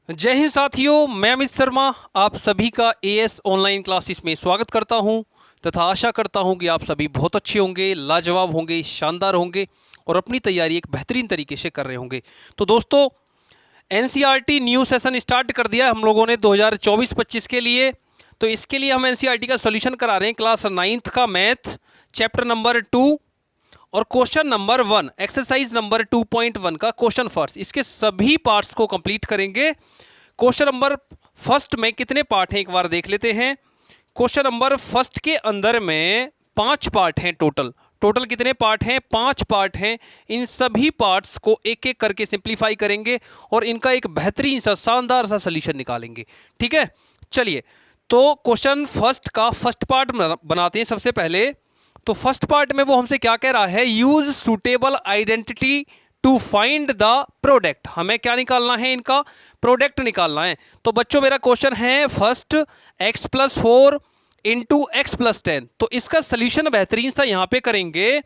जय हिंद साथियों, मैं अमित शर्मा आप सभी का एएस ऑनलाइन क्लासेस में स्वागत करता हूं तथा आशा करता हूं कि आप सभी बहुत अच्छे होंगे, लाजवाब होंगे, शानदार होंगे और अपनी तैयारी एक बेहतरीन तरीके से कर रहे होंगे। तो दोस्तों, एनसीईआरटी न्यू सेशन स्टार्ट कर दिया हम लोगों ने 2024-25 के लिए। तो इसके लिए हम एनसीईआरटी का सॉल्यूशन करा रहे हैं क्लास 9th का मैथ चैप्टर नंबर 2 और क्वेश्चन नंबर 1 एक्सरसाइज नंबर 2.1 का क्वेश्चन फर्स्ट। इसके सभी पार्ट्स को कंप्लीट करेंगे। क्वेश्चन नंबर फर्स्ट में कितने पार्ट हैं एक बार देख लेते हैं। क्वेश्चन नंबर फर्स्ट के अंदर में 5 पार्ट हैं टोटल। टोटल कितने पार्ट हैं? 5 पार्ट हैं। इन सभी पार्ट्स को एक एक करके सिंप्लीफाई करेंगे और इनका एक बेहतरीन सा शानदार सा सोल्यूशन निकालेंगे। ठीक है, चलिए तो क्वेश्चन फर्स्ट का फर्स्ट पार्ट बनाते हैं सबसे पहले। तो फर्स्ट पार्ट में वो हमसे क्या कह रहा है, use suitable identity to find the product. हमें क्या निकालना है? इनका प्रोडक्ट निकालना है। तो बच्चों मेरा क्वेश्चन है फर्स्ट x+4 इंटू x+10। तो इसका सोल्यूशन बेहतरीन सा यहां पे करेंगे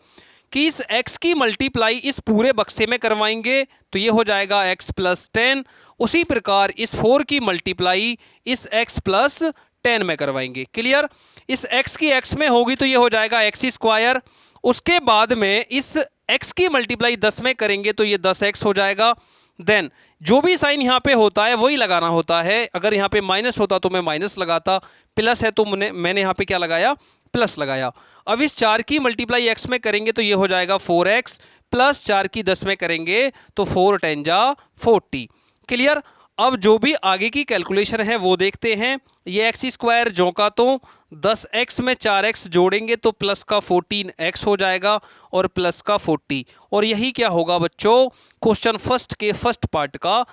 कि इस x की मल्टीप्लाई इस पूरे बक्से में करवाएंगे तो ये हो जाएगा x+10। उसी प्रकार इस 4 की मल्टीप्लाई इस x+10 में करवाएंगे। क्लियर? इस x की x में होगी तो ये हो जाएगा x²। उसके बाद में इस x की मल्टीप्लाई 10 में करेंगे तो ये 10x हो जाएगा। देन जो भी साइन यहाँ पे होता है वही लगाना होता है। अगर यहाँ पे माइनस होता तो मैं माइनस लगाता, प्लस है तो मैंने यहाँ पे क्या लगाया? प्लस लगाया। अब इस 4 की मल्टीप्लाई x में करेंगे तो ये हो जाएगा 4x प्लस 4 की 10 में करेंगे तो 4 10 जा 40। क्लियर? अब जो भी आगे की कैलकुलेशन है वो देखते हैं। ये x² जो का तो 10x में 4x जोड़ेंगे तो प्लस का 14x हो जाएगा और प्लस का 40। और यही क्या होगा बच्चों? क्वेश्चन फर्स्ट के फर्स्ट पार्ट का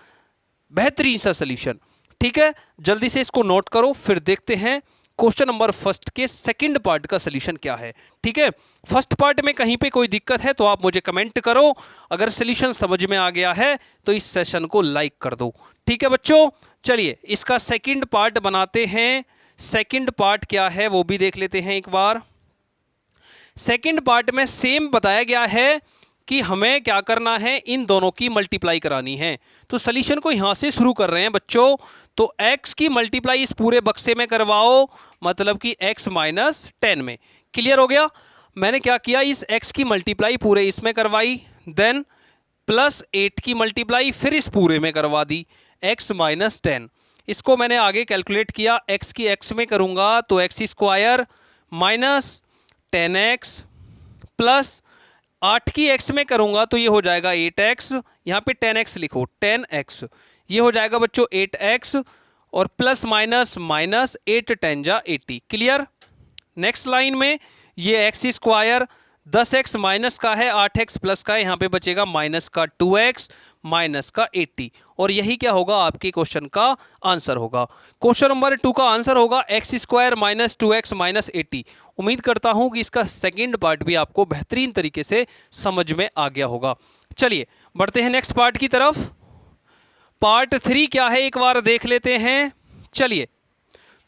बेहतरीन सा सोल्यूशन। ठीक है, जल्दी से इसको नोट करो, फिर देखते हैं क्वेश्चन नंबर फर्स्ट के सेकंड पार्ट का सोल्यूशन क्या है। ठीक है, फर्स्ट पार्ट में कहीं पे कोई दिक्कत है तो आप मुझे कमेंट करो। अगर सोल्यूशन समझ में आ गया है तो इस सेशन को लाइक कर दो। ठीक है बच्चों, चलिए इसका सेकंड पार्ट बनाते हैं। सेकंड पार्ट क्या है वो भी देख लेते हैं एक बार। सेकंड पार्ट में सेम बताया गया है कि हमें क्या करना है, इन दोनों की मल्टीप्लाई करानी है। तो सॉल्यूशन को यहां से शुरू कर रहे हैं बच्चों। तो x की मल्टीप्लाई इस पूरे बक्से में करवाओ, मतलब कि x-10 में। क्लियर हो गया? मैंने क्या किया, इस x की मल्टीप्लाई पूरे इसमें करवाई, देन प्लस 8 की मल्टीप्लाई फिर इस पूरे में करवा दी, x-10। इसको मैंने आगे कैलकुलेट किया, x की x में करूंगा तो x² माइनस 10x प्लस 8 की x में करूंगा तो ये हो जाएगा 8x। यहाँ पे 10x लिखो, 10x ये हो जाएगा बच्चों 8x और प्लस माइनस माइनस 8 10 जा 80। क्लियर? नेक्स्ट लाइन में ये x² 10x माइनस का है, 8x प्लस का है, यहाँ पे बचेगा माइनस का 2x माइनस का 80। और यही क्या होगा? आपके क्वेश्चन का आंसर होगा। क्वेश्चन नंबर 2 का आंसर होगा x² माइनस 2x माइनस 80। उम्मीद करता हूं कि इसका सेकंड पार्ट भी आपको बेहतरीन तरीके से समझ में आ गया होगा। चलिए बढ़ते हैं नेक्स्ट पार्ट की तरफ। पार्ट 3 क्या है एक बार देख लेते हैं। चलिए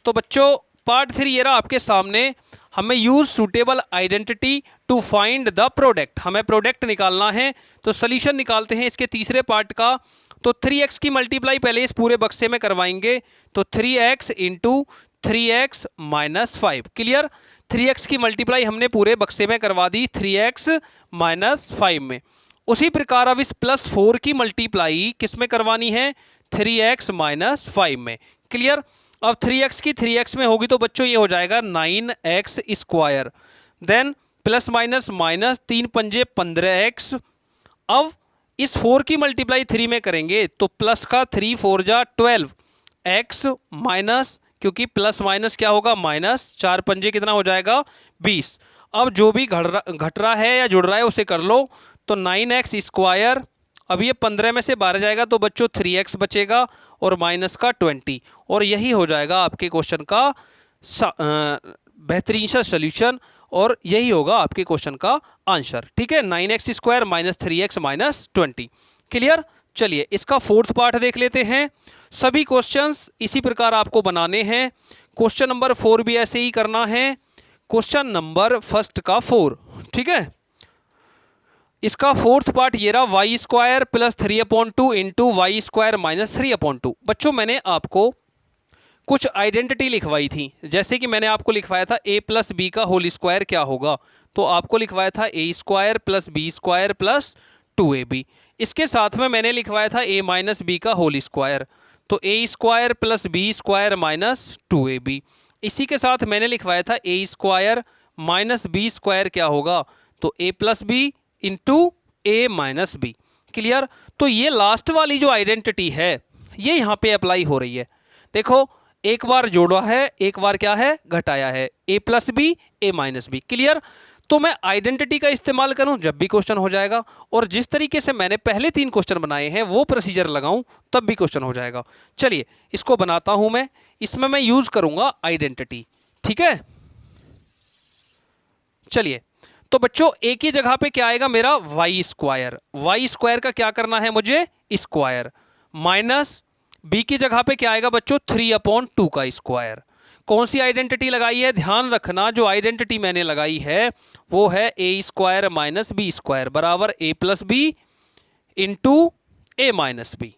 तो बच्चों पार्ट 3 ये रहा आपके सामने। हमें use suitable identity to find the product. हमें प्रोडक्ट निकालना है तो सोल्यूशन निकालते हैं इसके तीसरे पार्ट का। तो 3x की मल्टीप्लाई पहले इस पूरे बक्से में करवाएंगे तो 3x into 3x minus 5। Clear? 3x की मल्टीप्लाई हमने पूरे बक्से में करवा दी 3x माइनस 5 में। उसी प्रकार अब इस प्लस 4 की मल्टीप्लाई किस में करवानी है? 3x माइनस 5 में। क्लियर? अब 3x की 3x में होगी तो बच्चों ये हो जाएगा 9x²। Then plus minus minus 3 पंजे 15x। अब इस 4 की मल्टीप्लाई 3 में करेंगे तो प्लस का 3 4 जा 12x माइनस, क्योंकि प्लस माइनस क्या होगा? माइनस, 4 पंजे कितना हो जाएगा? 20। अब जो भी घट रहा है या जुड़ रहा है उसे कर लो। तो 9x², अब ये 15 में से 12 जाएगा तो बच्चों 3x बचेगा और माइनस का 20। और यही हो जाएगा आपके क्वेश्चन का बेहतरीन सा सोल्यूशन और यही होगा आपके क्वेश्चन का आंसर। ठीक है, 9x² minus 3x minus 20। Clear? चलिए इसका फोर्थ पार्ट देख लेते हैं। सभी क्वेश्चंस इसी प्रकार आपको बनाने हैं। क्वेश्चन नंबर 4 भी ऐसे ही करना है। क्वेश्चन नंबर फर्स्ट का 4। ठीक है, इसका फोर्थ पार्ट ये रहा Y square plus 3/2 into Y square minus 3/2। बच्चों मैंने आपको कुछ आइडेंटिटी लिखवाई थी, जैसे कि मैंने आपको लिखवाया था a प्लस बी का होल स्क्वायर क्या होगा, तो आपको लिखवाया था a square plus B square plus 2ab। इसके साथ में मैंने लिखवाया था a माइनस बी का होल स्क्वायर, तो a square plus B square minus 2ab। इसी के साथ मैंने लिखवाया था a square minus B square क्या होगा, तो a plus B into A minus B. Clear. तो ये लास्ट वाली जो आइडेंटिटी है ये यहाँ पे अप्लाई हो रही है। देखो एक बार जोड़ा है, एक बार क्या है घटाया है, a plus B A minus B. Clear. तो मैं आइडेंटिटी का इस्तेमाल करूं जब भी क्वेश्चन हो जाएगा, और जिस तरीके से मैंने पहले 3 क्वेश्चन बनाए हैं वो प्रोसीजर लगाऊं तब भी क्वेश्चन हो जाएगा। चलिए इसको बनाता हूं मैं, इसमें मैं यूज करूंगा आइडेंटिटी। ठीक है। चलिए तो बच्चों एक ही जगह पे क्या आएगा मेरा वाई स्क्वायर, वाई स्क्वायर का क्या करना है मुझे स्क्वायर, माइनस बी की जगह पे क्या आएगा बच्चों 3/2 का स्क्वायर। कौन सी आइडेंटिटी लगाई है, ध्यान रखना जो आइडेंटिटी मैंने लगाई है वो है ए स्क्वायर माइनस बी स्क्वायर बराबर ए plus B into A minus B.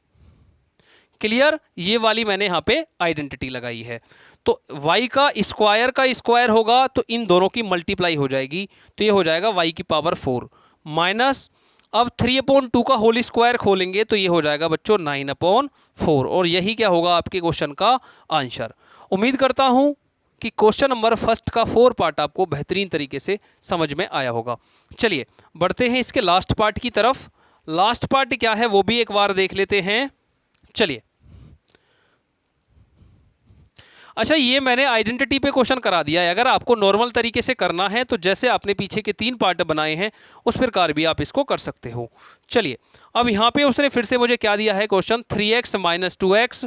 Clear. ये वाली मैंने यहाँ पे आइडेंटिटी लगाई है। तो y का स्क्वायर होगा तो इन दोनों की मल्टीप्लाई हो जाएगी, तो ये हो जाएगा y की पावर 4 माइनस, अब 3/2 का होल स्क्वायर खोलेंगे तो ये हो जाएगा बच्चों 9/4, और यही क्या होगा आपके क्वेश्चन का आंसर। उम्मीद करता हूं कि क्वेश्चन नंबर फर्स्ट का 4 पार्ट आपको बेहतरीन तरीके से समझ में आया होगा। चलिए बढ़ते हैं इसके लास्ट पार्ट की तरफ। लास्ट पार्ट क्या है वो भी एक बार देख लेते हैं। चलिए अच्छा, ये मैंने आइडेंटिटी पे क्वेश्चन करा दिया है। अगर आपको नॉर्मल तरीके से करना है तो जैसे आपने पीछे के 3 पार्ट बनाए हैं उस प्रकार भी आप इसको कर सकते हो। चलिए अब यहाँ पे उसने फिर से मुझे क्या दिया है question 3x minus 2x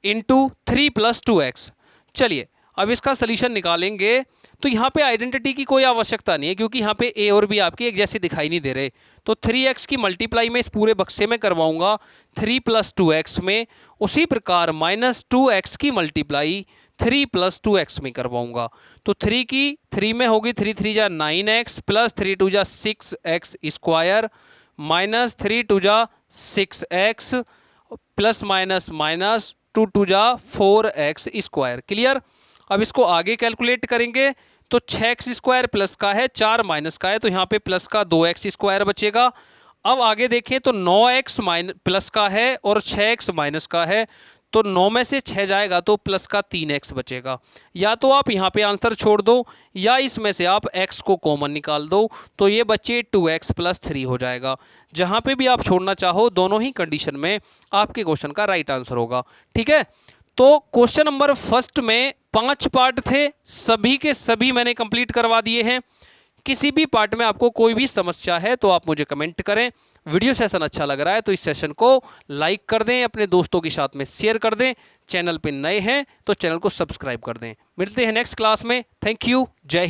into 3 plus 2x। चलिए अब इसका सलूशन निकालेंगे। तो यहाँ पे आइडेंटिटी की कोई आवश्यकता नहीं है क्योंकि यहाँ पे ए और बी आपके एक जैसे दिखाई नहीं दे रहे। तो 3x की मल्टीप्लाई में इस पूरे बक्से में करवाऊंगा 3 प्लस 2x में, उसी प्रकार माइनस 2x की मल्टीप्लाई 3 प्लस 2x में करवाऊंगा। तो 3 की 3 में होगी 3 3 जा 9x प्लस 3 2 जा 6x स्क्वायर माइनस 3 2 जा 6x प्लस माइनस माइनस 2 2 जा 4x स्क्वायर। क्लियर। अब इसको आगे कैलकुलेट करेंगे तो 6x स्क्वायर प्लस का है 4 माइनस का है, तो यहाँ पे प्लस का 2x स्क्वायर बचेगा। अब आगे देखें तो 9x माइनस प्लस का है और 6x माइनस का है, तो 9 में से 6 जाएगा तो प्लस का 3x बचेगा। या तो आप यहाँ पे आंसर छोड़ दो या इसमें से आप x को कॉमन निकाल दो, तो ये बच्चे 2x प्लस 3 हो जाएगा। जहाँ पे भी आप छोड़ना चाहो दोनों ही कंडीशन में आपके क्वेश्चन का राइट आंसर होगा। ठीक है। तो क्वेश्चन नंबर फर्स्ट में 5 पार्ट थे, सभी के सभी मैंने कंप्लीट करवा दिए हैं। किसी भी पार्ट में आपको कोई भी समस्या है तो आप मुझे कमेंट करें। वीडियो सेशन अच्छा लग रहा है तो इस सेशन को लाइक कर दें, अपने दोस्तों के साथ में शेयर कर दें। चैनल पे नए हैं तो चैनल को सब्सक्राइब कर दें। मिलते हैं नेक्स्ट क्लास में। Thank you. जय हिंद।